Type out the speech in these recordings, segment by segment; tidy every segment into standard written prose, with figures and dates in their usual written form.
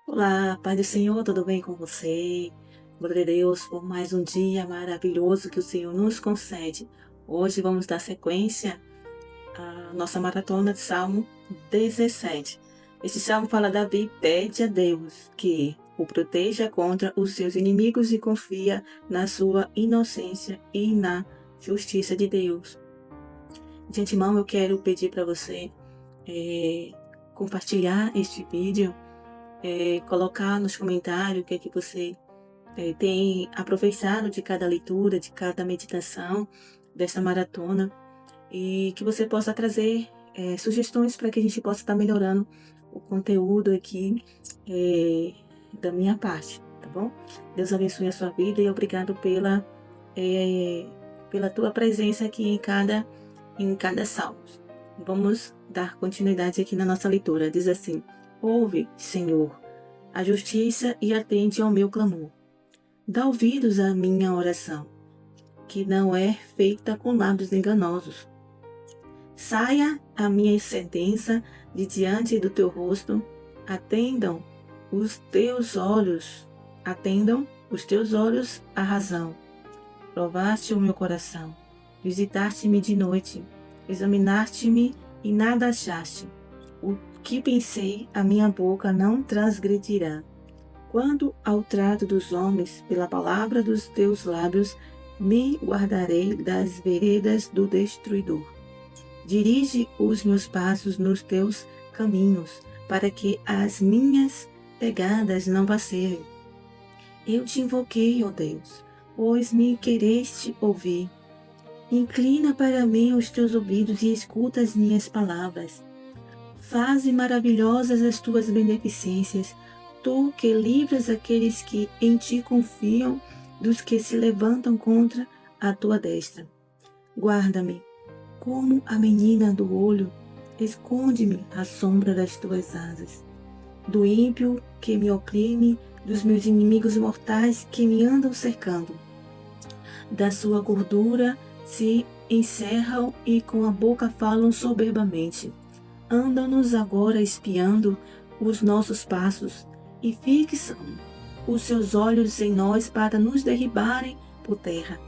Olá, Pai do Senhor, tudo bem com você? Glória a Deus por mais um dia maravilhoso que o Senhor nos concede. Hoje vamos dar sequência à nossa maratona de Salmo 17. Este salmo fala: Davi pede a Deus que o proteja contra os seus inimigos e confia na sua inocência e na justiça de Deus. De antemão, eu quero pedir para você compartilhar este vídeo, colocar nos comentários o que é que você tem aproveitado de cada leitura, de cada meditação dessa maratona, e que você possa trazer sugestões para que a gente possa estar melhorando o conteúdo aqui da minha parte, tá bom? Deus abençoe a sua vida e obrigado pela tua presença aqui em cada salmo. Vamos dar continuidade aqui na nossa leitura. Diz assim: Ouve, Senhor, a justiça e atende ao meu clamor. Dá ouvidos à minha oração, que não é feita com lábios enganosos. Saia a minha sentença de diante do teu rosto, atendam os teus olhos, atendam os teus olhos à razão. Provaste o meu coração, visitaste-me de noite, examinaste-me e nada achaste. O que pensei, a minha boca não transgredirá. Quando ao trato dos homens, pela palavra dos teus lábios, me guardarei das veredas do destruidor. Dirige os meus passos nos teus caminhos, para que as minhas pegadas não vacilem. Eu te invoquei, ó Deus, pois me quereste ouvir. Inclina para mim os teus ouvidos e escuta as minhas palavras. Faze maravilhosas as tuas beneficências, tu que livras aqueles que em ti confiam dos que se levantam contra a tua destra. Guarda-me como a menina do olho, esconde-me à sombra das tuas asas. Do ímpio que me oprime, dos meus inimigos mortais que me andam cercando. Da sua gordura se encerram e com a boca falam soberbamente. Andam-nos agora espiando os nossos passos e fixam os seus olhos em nós para nos derribarem por terra.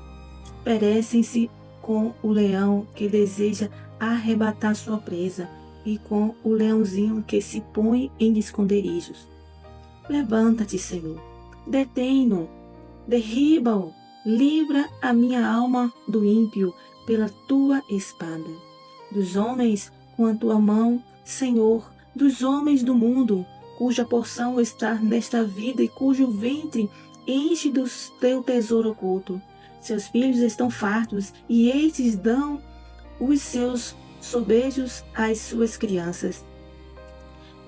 Parecem-se com o leão que deseja arrebatar sua presa e com o leãozinho que se põe em esconderijos. Levanta-te, Senhor, detém-no, derriba-o, livra a minha alma do ímpio pela tua espada. Dos homens com a tua mão, Senhor, dos homens do mundo, cuja porção está nesta vida e cujo ventre enche do teu tesouro oculto. Seus filhos estão fartos e estes dão os seus sobejos às suas crianças.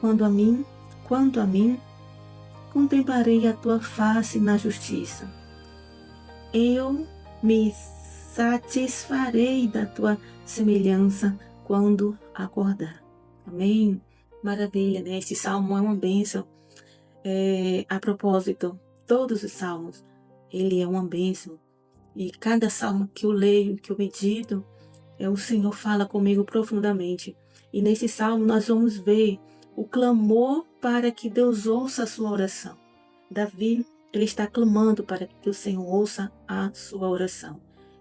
Quanto a mim, contemplarei a tua face na justiça. Eu me satisfarei da tua semelhança quando acordar. Amém? Maravilha, né? Este salmo é uma bênção. A propósito, todos os salmos, ele é uma bênção. E cada salmo que eu leio, que eu medito, o Senhor fala comigo profundamente. E nesse salmo nós vamos ver o clamor para que Deus ouça a sua oração. Davi, ele está clamando para que o Senhor ouça a sua oração.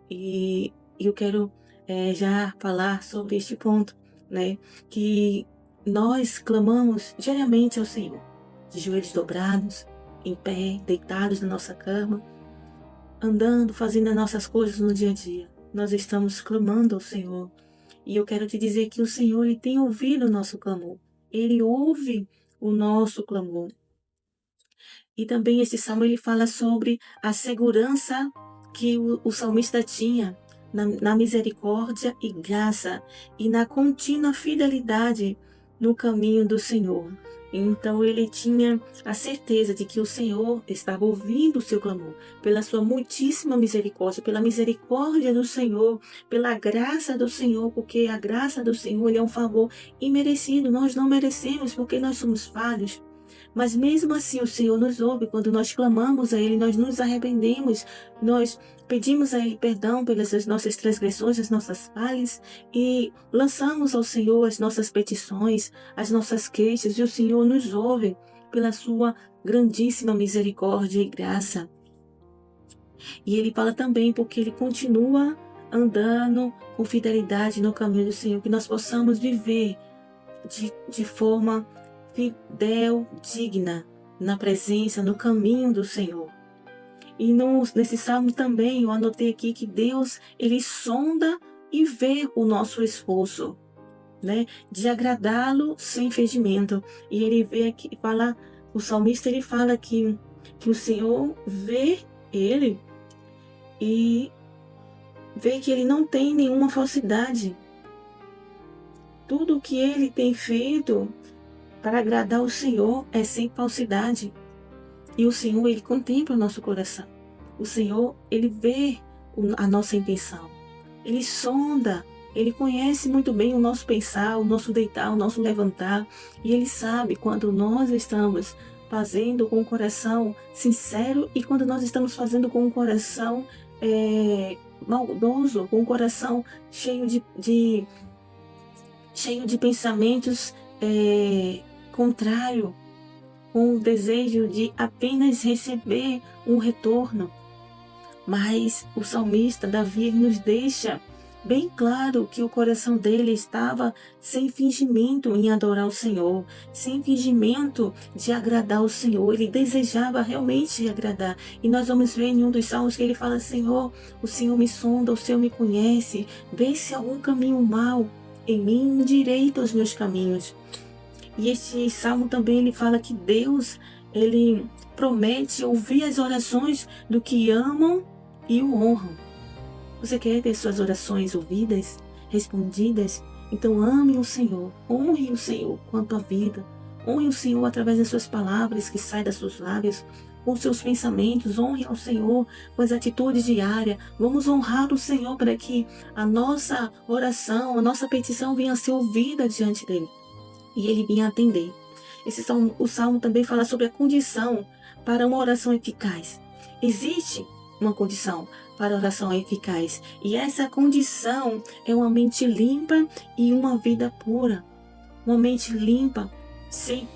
E eu quero já falar sobre este ponto, né? Que nós clamamos diariamente ao Senhor, de joelhos dobrados, em pé, deitados na nossa cama, andando, fazendo as nossas coisas no dia a dia. Nós estamos clamando ao Senhor. E eu quero te dizer que o Senhor, ele tem ouvido o nosso clamor. Ele ouve o nosso clamor. E também esse salmo ele fala sobre a segurança que o salmista tinha na misericórdia e graça e na contínua fidelidade no caminho do Senhor. Então ele tinha a certeza de que o Senhor estava ouvindo o seu clamor, pela sua muitíssima misericórdia, pela misericórdia do Senhor, pela graça do Senhor, porque a graça do Senhor é um favor imerecido, nós não merecemos porque nós somos falhos. Mas mesmo assim o Senhor nos ouve quando nós clamamos a Ele, nós nos arrependemos, nós pedimos a Ele perdão pelas nossas transgressões, as nossas falhas e lançamos ao Senhor as nossas petições, as nossas queixas e o Senhor nos ouve. pela sua grandíssima misericórdia e graça. E ele fala também porque ele continua andando com fidelidade no caminho do Senhor, que nós possamos viver de forma fidel, digna, na presença, no caminho do Senhor. E nesse salmo também eu anotei aqui que Deus, ele sonda e vê o nosso esforço, né, de agradá-lo sem fingimento. E ele vê aqui, fala, o salmista ele fala que o Senhor vê ele e vê que ele não tem nenhuma falsidade. Tudo o que ele tem feito para agradar o Senhor é sem falsidade. E o Senhor, ele contempla o nosso coração. O Senhor, ele vê a nossa intenção. Ele sonda, ele conhece muito bem o nosso pensar, o nosso deitar, o nosso levantar. E ele sabe quando nós estamos fazendo com o coração sincero e quando nós estamos fazendo com o coração maldoso, com o coração cheio de pensamentos contrários, com o desejo de apenas receber um retorno. Mas o salmista Davi nos deixa bem claro que o coração dele estava sem fingimento em adorar o Senhor, sem fingimento de agradar o Senhor. Ele desejava realmente agradar. E nós vamos ver em um dos salmos que ele fala: Senhor, o Senhor me sonda, o Senhor me conhece, vê se há algum caminho mau em mim, endireita os meus caminhos. E esse salmo também ele fala que Deus, ele promete ouvir as orações do que amam e o honram. Você quer ter suas orações ouvidas, respondidas? Então ame o Senhor, honre o Senhor com a tua vida, honre o Senhor através das suas palavras que saem das suas lábios, com os seus pensamentos, honre ao Senhor com as atitudes diárias. Vamos honrar o Senhor para que a nossa oração, a nossa petição venha a ser ouvida diante dele. E ele vinha atender. O salmo também fala sobre a condição para uma oração eficaz. Existe uma condição para a oração eficaz. E essa condição é uma mente limpa e uma vida pura. Uma mente limpa, sem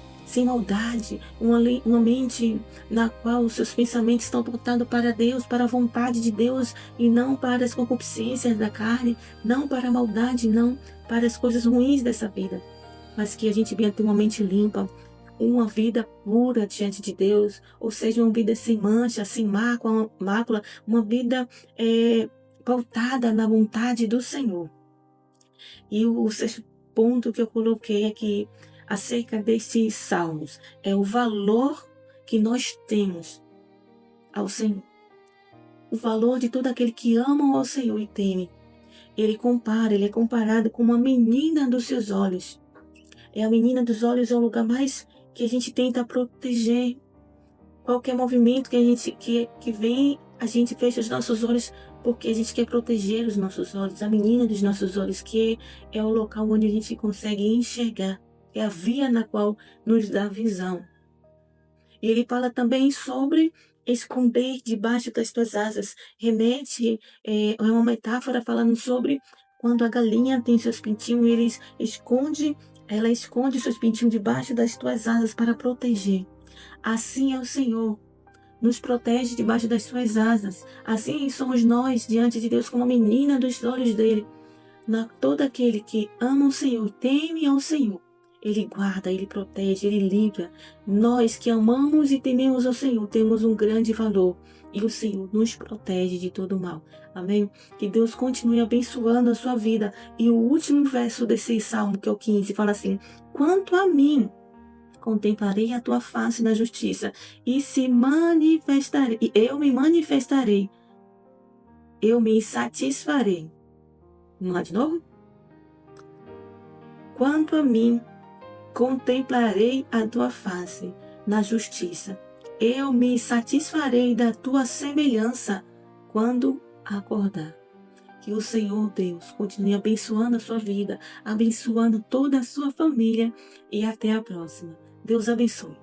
maldade. Uma mente na qual os seus pensamentos estão voltados para Deus, para a vontade de Deus, e não para as concupiscências da carne, não para a maldade, não para as coisas ruins dessa vida. Mas que a gente venha ter uma mente limpa, uma vida pura diante de Deus, ou seja, uma vida sem mancha, sem mácula, uma vida pautada na vontade do Senhor. E o sexto ponto que eu coloquei aqui acerca desses salmos é o valor que nós temos ao Senhor. O valor de todo aquele que ama ao Senhor e teme. Ele é comparado com uma menina dos seus olhos. A menina dos olhos é o lugar mais que a gente tenta proteger. Qualquer movimento que vem, a gente fecha os nossos olhos porque a gente quer proteger os nossos olhos. A menina dos nossos olhos, que é o local onde a gente consegue enxergar. É a via na qual nos dá visão. E ele fala também sobre esconder debaixo das tuas asas. Remete, é uma metáfora falando sobre quando a galinha tem seus pintinhos, ela esconde seus pintinhos debaixo das tuas asas para proteger. Assim é o Senhor, nos protege debaixo das suas asas. Assim somos nós diante de Deus como a menina dos olhos dele. Todo aquele que ama o Senhor, teme ao Senhor, ele guarda, ele protege, ele livra. Nós que amamos e tememos ao Senhor temos um grande valor. E o Senhor nos protege de todo mal. Amém? Que Deus continue abençoando a sua vida. E o último verso desse salmo, que é o 15, fala assim: quanto a mim, contemplarei a tua face na justiça e eu me manifestarei. Eu me satisfarei. Vamos lá de novo? Quanto a mim, contemplarei a tua face na justiça. Eu me satisfarei da tua semelhança quando acordar. Que o Senhor Deus continue abençoando a sua vida, abençoando toda a sua família, e até a próxima. Deus abençoe.